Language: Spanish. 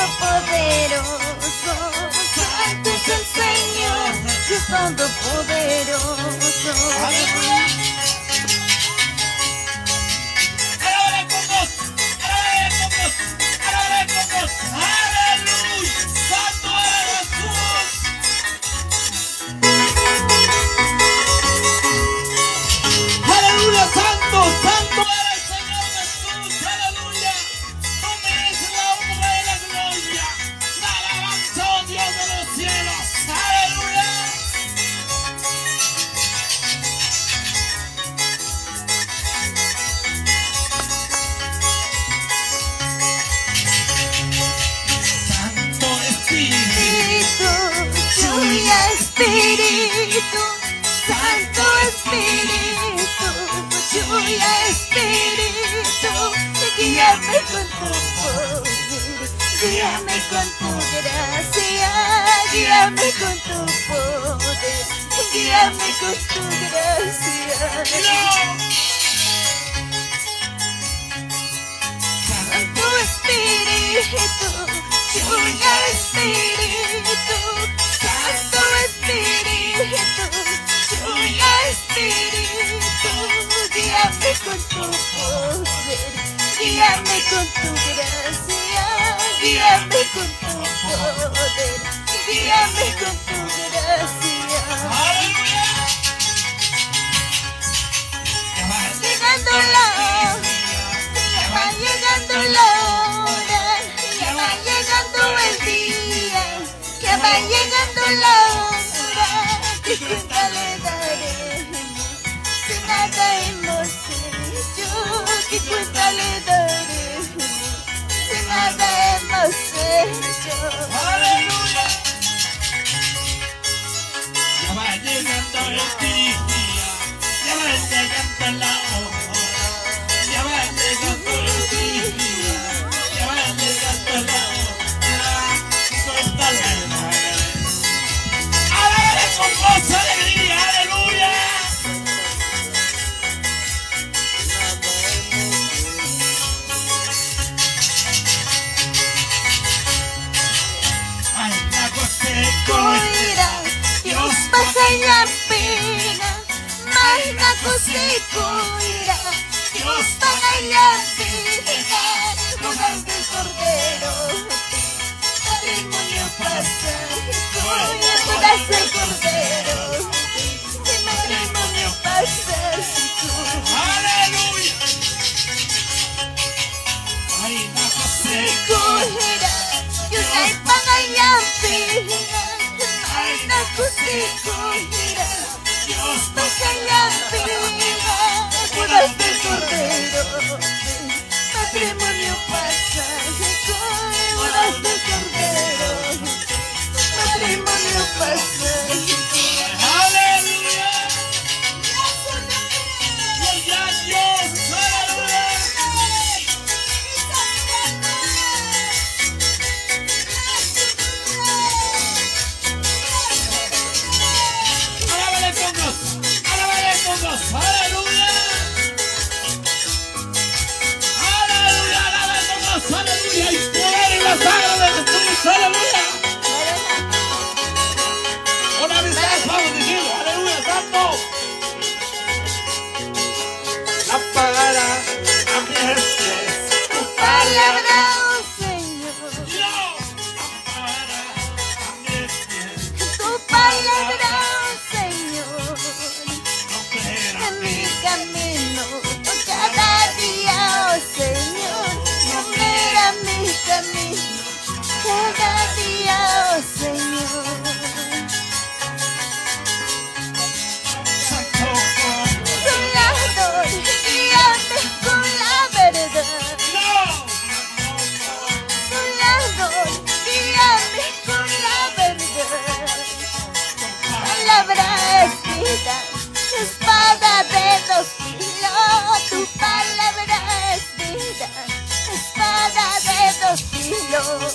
todopoderoso, santo es el Señor, Dios todopoderoso. Espíritu, Santo Espíritu, lluvia Espíritu, guíame con tu poder, guíame con tu gracia, guíame con tu poder, guíame con tu gracia. Santo Espíritu, lluvia Espíritu, Santo Espíritu, lluvia Espíritu, guíame con tu poder, guíame con tu gracia, guíame con tu poder, guíame con tu gracia. Llegando la hora, ya va llegando la hora, ya va llegando el día, ya va llegando la hora, que cuenta le daremos, si nada hemos hecho, que cuenta le daremos, si nada hemos hecho. ¡Aleluya! Ya va llegando el día, ya va llegando la hora, ya va llegando el día, ya va llegando la hora, cuenta le daremos. ¡Alegre con gozo, alegría! ¡Aleluya! ¡Ay, la coseco! Dios pasa en la pena, mas la cosecoira, Dios paga en la pena, bodas del Cordero, matrimonio pasa, bodas del Cordero, de matrimonio pasa, ¡Aleluya! ¡Ay, la coseco! Dios hay paga en la pena, mas la cosecoira, Dios pasa en la pena, bodas del Cordero, matrimonio pasa, bodas del Cordero, matrimonio pasa. ¡Aleluya! ¡Gloria a Dios! ¡Aleluya! ¡Alábale con gozo! ¡Alábale con gozo! ¡Aleluya! ¡Aleluya! ¡Alábale con gozo! ¡Aleluya! ¡Y poder en la sangre de Jesús! ¡Aleluya! Una vez más vamos diciendo, aleluya, santo. La palabra a mis pies, tu Palabra, oh Señor, yo. La palabra a mis pies, tu palabra, oh Señor, no espera en mi camino, cada día, oh Señor, mira mi camino, cada día, oh Señor. santo Soñador, guíame con la verdad. Soñador, guíame con la verdad. Palabra es vida, espada de dos filos. Tu palabra es vida, espada de dos filos.